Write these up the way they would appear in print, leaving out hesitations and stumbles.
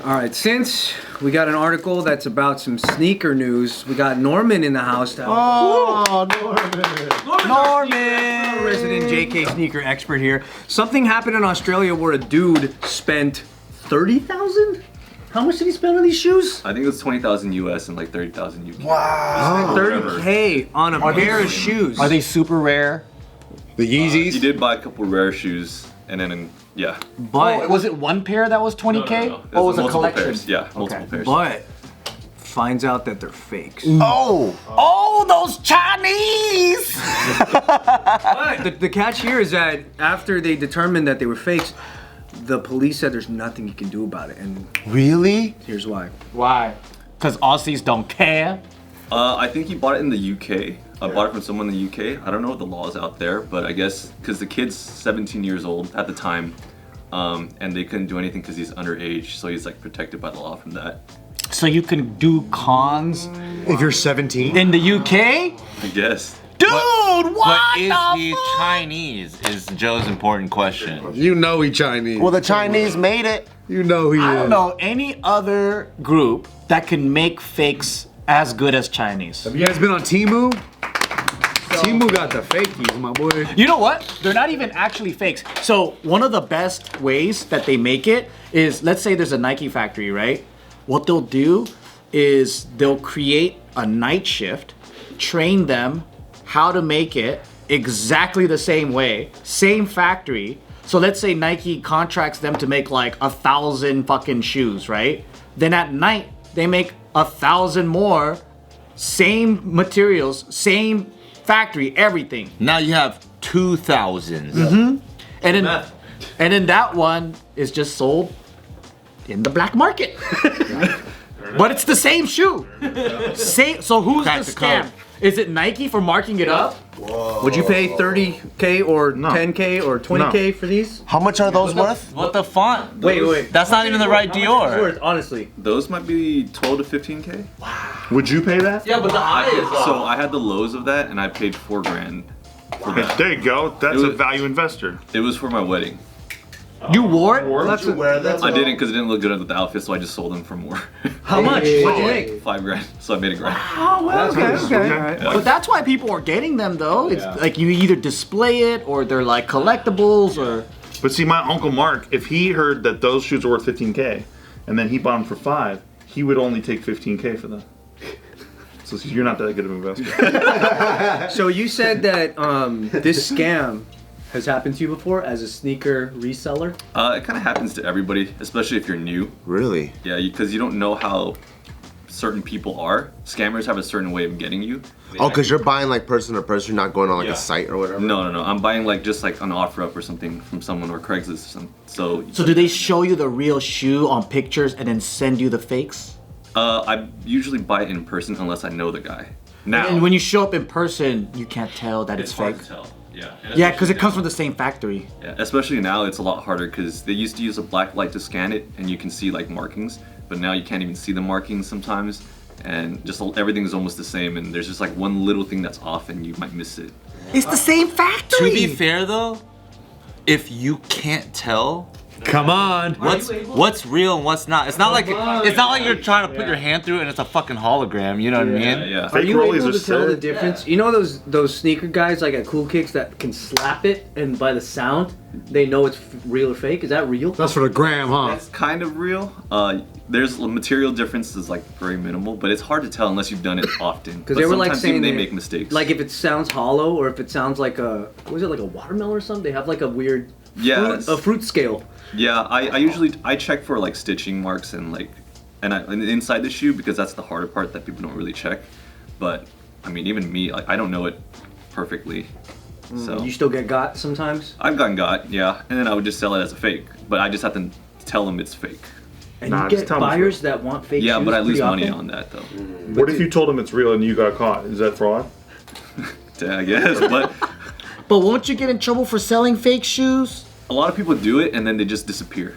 All right, since we got an article that's about some sneaker news, we got Norman in the house. Oh, Norman! Resident JK sneaker expert here. Something happened in Australia where a dude spent 30,000? How much did he spend on these shoes? I think it was 20,000 US and like 30,000 UK. Wow. 30K on a pair of shoes. Are they super rare? The Yeezys? He did buy a couple rare shoes and then, yeah. But was it one pair that was 20K? No. Oh, it was a multiple collection. Pairs. Yeah, multiple pairs. But finds out that they're fakes. Oh, those Chinese! But the catch here is that after they determined that they were fakes, the police said there's nothing you can do about it. And Really? here's why. Why? Because Aussies don't care. I think he bought it in the UK. I bought it from someone in the UK. I don't know what the law is out there, but I guess because the kid's 17 years old at the time, and they couldn't do anything because he's underage, so he's like protected by the law from that. So you can do cons If you're 17? in the UK? I guess. Dude, But what is the he fuck? Chinese? Is Joe's important question. You know he Chinese. Well, the Chinese made it. You know he I is. don't know any other group that can make fakes as good as Chinese. Have you guys been on Temu? Temu got the fakies, my boy. You know what? They're not even actually fakes. So one of the best ways that they make it is, let's say there's a Nike factory, right? What they'll do is they'll create a night shift, train them how to make it exactly the same way, same factory. So let's say Nike contracts them to make like 1,000 fucking shoes, right? Then at night they make 1,000 more, same materials, same factory, everything. Now you have 2,000. And then that one is just sold in the black market. But it's the same shoe. So who's Crack the the scam? code. Is it Nike for marking it up? Would you pay 30K or 10K or 20K for these? How much are those worth? What the font? Wait. That's not even the right How much is it Dior. worth, honestly? Those might be 12 to 15K. Would you pay that? Yeah, but the eye is So I had the lows of that and I paid $4 grand for that. There you go. That's It a was- value investor. It was for my wedding. You wore it? Did you wear that? I didn't because it didn't look good with the outfit, so I just sold them for more. How much? What'd you make? $5 grand. So I made $1 grand. Oh, well, okay. All right. But that's why people are getting them though. It's like you either display it or they're like collectibles or... But see, my Uncle Mark, if he heard that those shoes are worth 15K and then he bought them for 5, he would only take 15K for them. So you're not that good of an investor. So you said that this scam has happened to you before as a sneaker reseller? It kind of happens to everybody, especially if you're new. Really? Yeah, because you don't know how certain people are. Scammers have a certain way of getting you. Oh, because you're buying like person to person, you're not going on like Yeah. a site or whatever? No. I'm buying like just like an offer up or something from someone or Craigslist or something. So So do they show you the real shoe on pictures and then send you the fakes? I usually buy it in person unless I know the guy. Now, And when you show up in person, you can't tell that it's hard fake. to tell. Yeah. Yeah, because it comes from the same factory. Yeah, especially now it's a lot harder because they used to use a black light to scan it and you can see like markings, but now you can't even see the markings sometimes, and just everything is almost the same, and there's just like one little thing that's off and you might miss it. It's the same factory. To be fair though, if you can't tell Come on. what's real and what's not, it's not like you're trying to put your hand through it and it's a fucking hologram. You know what I mean? Yeah. Are Fake you rollies able are to tell the sick. difference? You know those sneaker guys like at Cool Kicks that can slap it and by the sound they know it's real or fake? Is that real? That's for the gram, huh? It's kind of real. There's material differences like very minimal, but it's hard to tell unless you've done it often. Because But they were like sometimes saying even they that, make mistakes. Like if it sounds hollow or if it sounds like a was it like a watermelon or something? They have like a weird fruit scale. Yeah, I usually check for like stitching marks and like and inside the shoe because that's the harder part that people don't really check. But I mean, even me, like I don't know it perfectly. So You still get got sometimes? I've gotten got, yeah, and then I would just sell it as a fake, but I just have to tell them it's fake. And Nah, you just get tell 'em it's buyers that want fake Yeah, shoes but I lose pretty money often? on that though. What if you told him it's real and you got caught? Is that fraud? Yeah, I guess, but But won't you get in trouble for selling fake shoes? a lot of people do it and then they just disappear.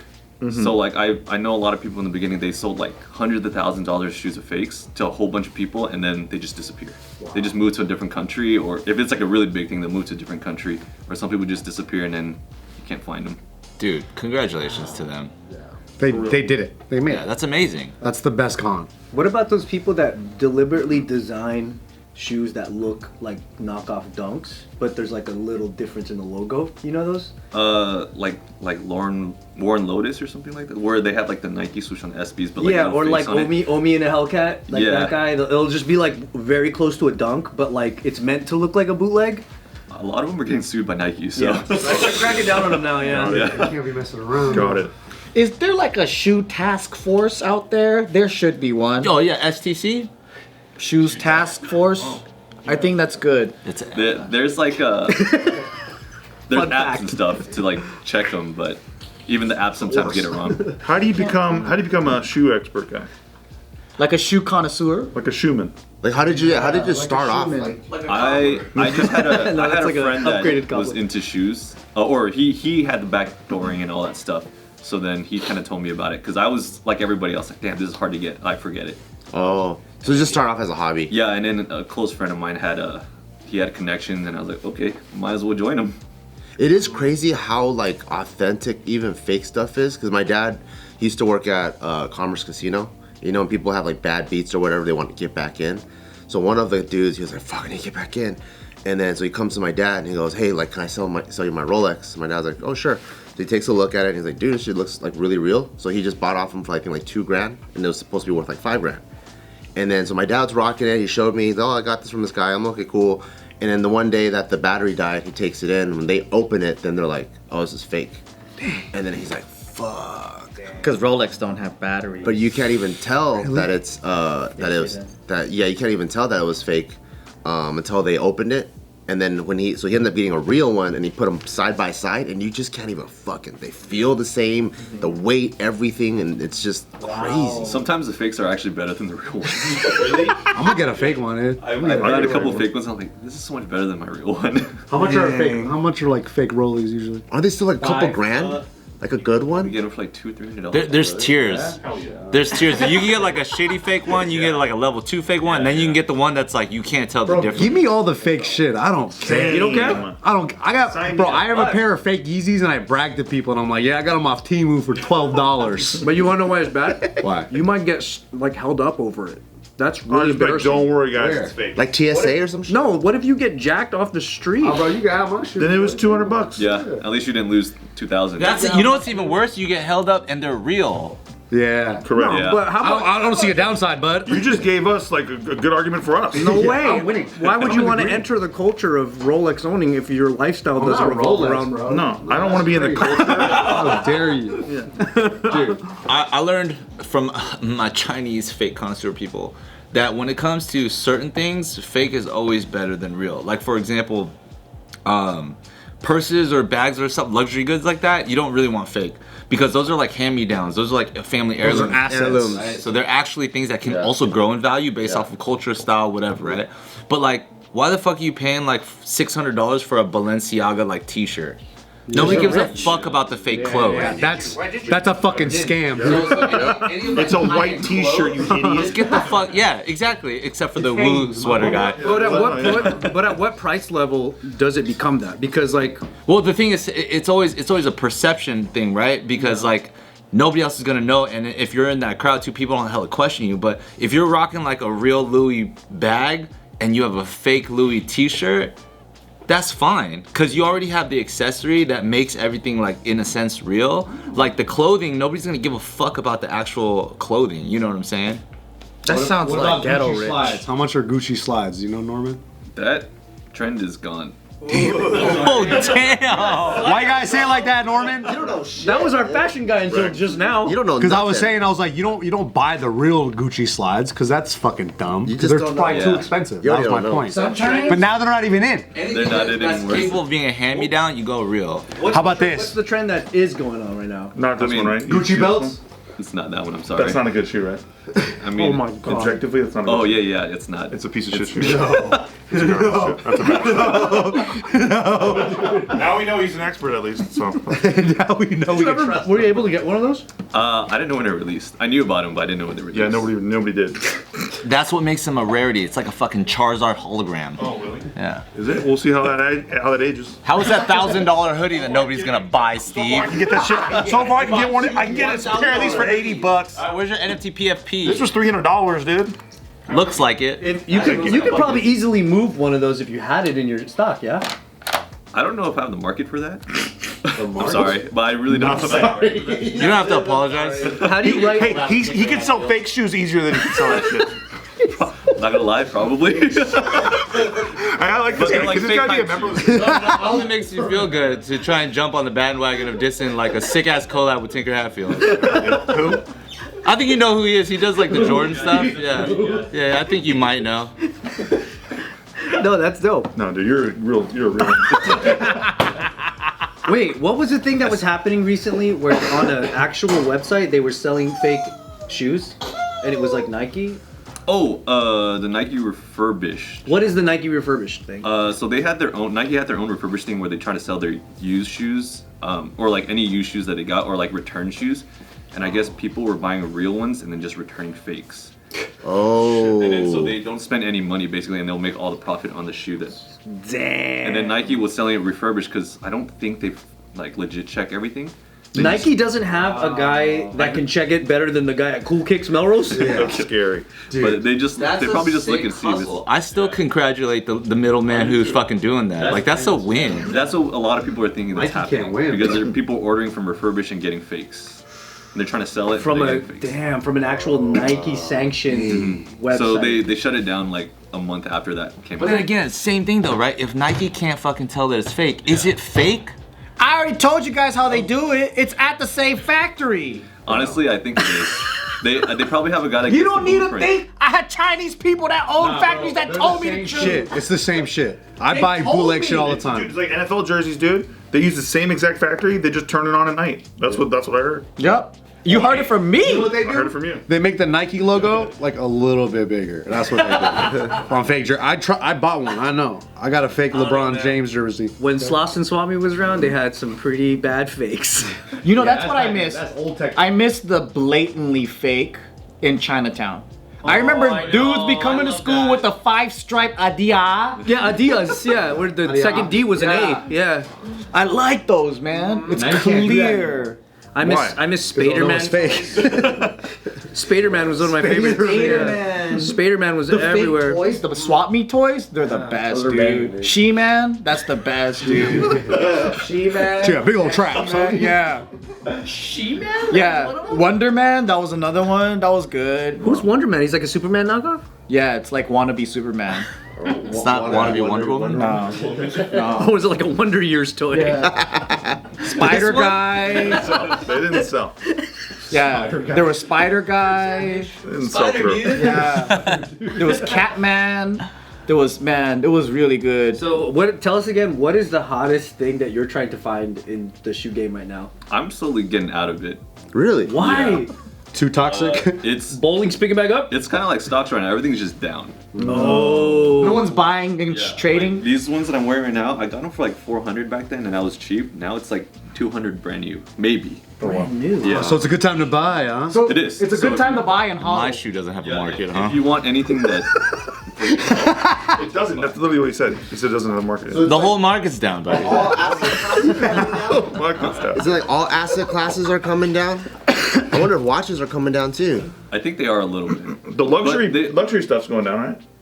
So like I know a lot of people in the beginning, they sold like hundreds of thousands of dollars shoes of fakes to a whole bunch of people and then they just disappear. They just move to a different country, or if it's like a really big thing, they'll move to a different country, or some people just disappear and then you can't find them. Dude, congratulations to them. They did it. They made Yeah, it. that's amazing. That's the best con. What about those people that deliberately design shoes that look like knockoff Dunks, but there's like a little difference in the logo? You know those? Like Warren Lotus or something like that, where they have like the Nike swoosh on the SBs, but like Yeah, no or face like on it. Omi in a Hellcat, like Yeah. that guy. It'll just be like very close to a Dunk, but like it's meant to look like a bootleg. A lot of them are getting sued by Nike, so Yeah, I'm cracking down on them now. Yeah. You can't be messing around. Got it. Is there like a shoe task force out there? There should be one. Oh yeah, STC. Shoes task force. I think that's good. It's there's like there's Fun apps fact. and stuff to like check them, but even the apps sometimes get it wrong. How do you become a shoe expert guy? Like a shoe connoisseur. Like a shoeman. Like, how did you start off? Like, I just had a No, I had that's a like a friend that upgraded was compliment. into shoes, or he had the backdooring and all that stuff. So then he kind of told me about it because I was like everybody else, like damn, this is hard to get. I forget it. oh, so just start off as a hobby. Yeah, and then a close friend of mine had a connection, and I was like, okay, might as well join him. It is crazy how like authentic even fake stuff is. Because my dad, he used to work at Commerce Casino. You know, when people have like bad beats or whatever, they want to get back in. So one of the dudes, he was like, "Fuck, I need to get back in." And then so he comes to my dad and he goes, "Hey, like, can I sell you my Rolex?" And my dad's like, "Oh, sure." So he takes a look at it and he's like, "Dude, this shit looks like really real." So he just bought off him for like, I think, like $2,000, and it was supposed to be worth like $5,000. And then so my dad's rocking it. He showed me, he's, "Oh, I got this from this guy." I'm okay, cool. And then the one day that the battery died, he takes it in. When they open it, then they're like, "Oh, this is fake." And then he's like, "Fuck." Because Rolex don't have batteries. But you can't even tell that it's you can't even tell that it was fake until they opened it. And then he ended up getting a real one, and he put them side by side, and you just can't even they feel the same, the weight, everything, and it's just crazy. Sometimes the fakes are actually better than the real ones. I'm gonna get a fake one, dude. I've had a couple fake ones. I'm like, this is so much better than my real one. How much are fake? How much are like fake rollies usually? Are they still like a couple grand? Like a good You one? get them for like $200-$300. there's tiers. There's tiers. You can get like a shitty fake one. You get like a level 2 fake one. And then you can get the one that's like you can't tell the difference. Give me all the fake shit. I don't care. You don't care? I have a pair of fake Yeezys and I brag to people and I'm like, yeah, I got them off Temu for $12. But you want to know why it's bad? Why? You might get like held up over it. That's I really was like, embarrassing. don't worry, guys, it's fake. Like TSA or some shit? No, what if you get jacked off the street? Bro, you got my shit. Then it was $200. Yeah, at least you didn't lose 2,000. That's you know what's even worse? You get held up and they're real. Yeah. Correct. Yeah. But how about I don't see a downside, bud. You just gave us like a good argument for us. no way? I'm winning. Why would you want to enter the culture of Rolex owning if your lifestyle doesn't not revolve Rolex, around? bro. No, I don't want to be in the culture. How dare you? Dude. I learned from my Chinese fake connoisseur people that when it comes to certain things, fake is always better than real. Like for example, purses or bags or some luxury goods like that, you don't really want fake because those are like hand-me-downs. Those are like family heirlooms. Heirlooms. Right? So they're actually things that can also grow in value based off of culture, style, whatever, right? But like, why the fuck are you paying like $600 for a Balenciaga like t-shirt? Nobody gives a fuck about the fake clothes. That's a fucking scam. It's a white T-shirt, you idiot. Just get the fuck, yeah, exactly. Except for the Woo sweater guy. But at what price level does it become that? Because like, Well, the thing is, it's always a perception thing, right? Because like nobody else is gonna know, and if you're in that crowd too, people don't hella question you. But if you're rocking like a real Louis bag and you have a fake Louis T-shirt, that's fine, because you already have the accessory that makes everything like in a sense real. Like the clothing, nobody's gonna give a fuck about the actual clothing. You know what I'm saying? that sounds like ghetto rich. Slides? How much are Gucci slides? You know, Norman? That trend is gone. Oh damn! Why you guys say it like that, Norman? that was our fashion guy until just now. You don't know Because I was nothing. saying, I was like, you don't buy the real Gucci slides because that's fucking dumb. You 'Cause just they're don't probably know. too Yeah. expensive. You That was my don't know. point. But now they're not even in. They're not in That's anymore. capable of being a hand-me-down. You go real. How about What's this? the trend that is going on right now? Not this I mean, one, right? Gucci You- belts? It's not that one. I'm sorry. That's not a good shoe, right? I mean, Oh my god. Objectively, it's not a good Oh shoe. yeah, it's not. It's a piece of shit shoe. Now we know he's an expert at least. So Now we know we can trust. Were you able to get one of those? I didn't know when they were released. I knew about them, but I didn't know when they were released. yeah, nobody did. That's what makes them a rarity. It's like a fucking Charizard hologram. Oh really? Yeah. Is it? We'll see how that ages. How is that $1,000 hoodie that nobody's gonna buy, Steve? I can get that shit. So far I can get one. I can get a pair of these for $80. Where's your NFT PFP? This was $300, dude. Looks like it. You could probably easily move one of those if you had it in your stock, yeah? I don't know if I have the market for that. I'm sorry, but I really don't. You don't have to apologize. How do you write? Hey, he can sell fake shoes easier than he can sell that shit. Not gonna lie, probably. I like this guy. like This fake guy be a hype member of It only makes you feel good to try and jump on the bandwagon of dissing like a sick ass collab with Tinker Hatfield. Who? I think you know who he is. He does like the Jordan stuff. Yeah, I think you might know. No, that's dope. No, dude, you're a real. Wait, what was the thing that was happening recently where on an actual website they were selling fake shoes? And it was like Nike? Oh, the Nike refurbished. What is the Nike refurbished thing? So they had their own. Nike had their own refurbished thing where they try to sell their used shoes, or like any used shoes that they got, or like return shoes. And I guess people were buying real ones and then just returning fakes. Oh. And then so they don't spend any money basically, and they'll make all the profit on the shoe. Damn. And then Nike was selling it refurbished because I don't think they like legit check everything. They Nike doesn't have a guy that can check it better than the guy at Cool Kicks Melrose? That's scary. But they probably just look and see if it's. I still congratulate the middleman who's fucking doing that. Like that's a win. That's what a lot of people are thinking that's Nike can't happening win. because there are people ordering from refurbished and getting fakes. And they're trying to sell it From but a they're getting fakes. from an actual Nike sanctioned website. So they shut it down like a month after that came But out. then again, same thing though, right? If Nike can't fucking tell that it's fake, is it fake? I already told you guys how they do it. It's at the same factory. Honestly, I think it is. They probably have a guy that You gets don't the need to blueprint. think. I had Chinese people that own factories that told me the truth. Shit, it's the same shit. I buy told bootleg me. shit all the Dude, time. it's like NFL jerseys, dude. They use the same exact factory. They just turn it on at night. That's what I heard. Yep. You heard it from me. I heard it from you. They make the Nike logo like a little bit bigger. That's what they do. On fake jersey. I bought one. I know. I got a fake LeBron James jersey. when Sloss and Swami was around, they had some pretty bad fakes. You know, that's what I miss. That's old tech. I miss the blatantly fake in Chinatown. I remember dudes be coming to school with the 5-stripe Adia. Yeah, Adidas, yeah, where the second D was an A. Yeah. I like those, man. It's Now you can't do that clear. I miss No, Spaderman. it's fake. Spaderman was one of my favorites. Spaderman. Spaderman was The everywhere. fake toys, the swap meet toys, they're the best, those are dude. banging. She-Man, that's the best, dude. She-Man. Yeah, big old traps. Huh? Yeah. She-Man? Yeah. Wonder Man, that was another one. That was good. Who's Wonder Man? He's like a Superman knockoff? Yeah, it's like wannabe Superman. It's not wannabe Wonder Woman. No. Oh, is it like a Wonder Years toy? Spider Guy. They didn't sell. Yeah. There was Spider Guy. They didn't sell through. Yeah. There was Catman. There was, man, it was really good. So, what? Tell us again, what is the hottest thing that you're trying to find in the shoe game right now? I'm slowly getting out of it. Really? Why? Too toxic. It's Bowling's picking back up? it's kind of like stocks right now. Everything's just down. No one's buying and trading. Like, these ones that I'm wearing right now, I got them for like 400 back then, and that was cheap. Now it's like 200 brand new, maybe. Brand new. Yeah. So it's a good time to buy, huh? So It is. It's a So good time to buy and haul. My shoe doesn't have a Yeah, market, if huh? you want anything that It doesn't. That's literally what he said. He said it doesn't have a market. The whole market's down, buddy. All asset classes coming down? Market's down. Is it like all asset classes are coming down? I wonder if watches are coming down too. I think they are a little bit. The luxury But they- luxury stuff's going down,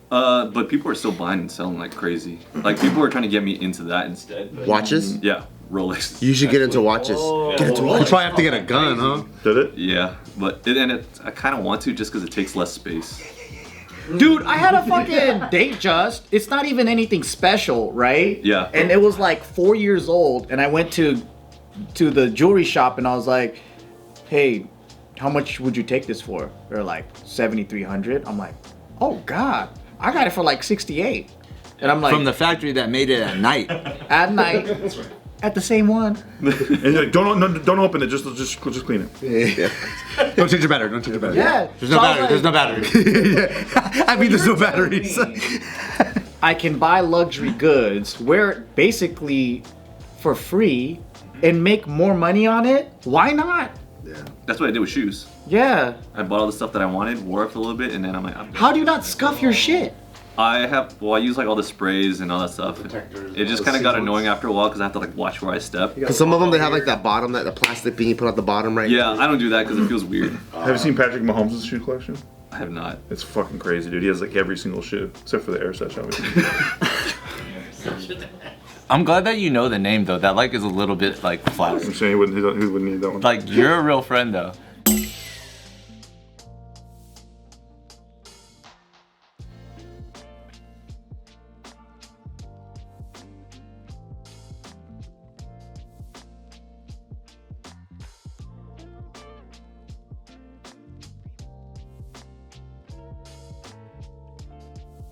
right? But people are still buying and selling like crazy. Like people are trying to get me into that instead. But Watches? yeah, Rolex. You should get into watches. Get into You watches. probably have to get a gun, huh? Did it? Yeah, but I kind of want to just because it takes less space. Dude, I had a fucking date just. It's not even anything special, right? Yeah. And it was like 4 years old, and I went to the jewelry shop, and I was like, "Hey, how much would you take this for?" They're like 7,300. I'm like, "Oh God, I got it for like 68." And I'm like, From the factory that made it at night. at night, at the same one. And you're like, don't open it. Just clean it. Don't change your battery. Don't change your battery. Yeah. There's no battery. There's no battery. I mean, there's no batteries. I can buy luxury goods, wear it basically for free, and make more money on it. Why not? That's what I did with shoes. Yeah. I bought all the stuff that I wanted, wore it for a little bit, and then I'm like, How do you not scuff your shit? I use like all the sprays and all that stuff. It just kind of got annoying after a while because I have to like watch where I step. Because some of them, they have like that bottom, the plastic thing you put at the bottom, right? Yeah, I don't do that because it feels weird. Have you seen Patrick Mahomes' shoe collection? I have not. It's fucking crazy, dude. He has like every single shoe except for the Air Such, obviously. I'm glad that you know the name though. That like is a little bit like flat. I'm saying he wouldn't need that one. Like you're a real friend though.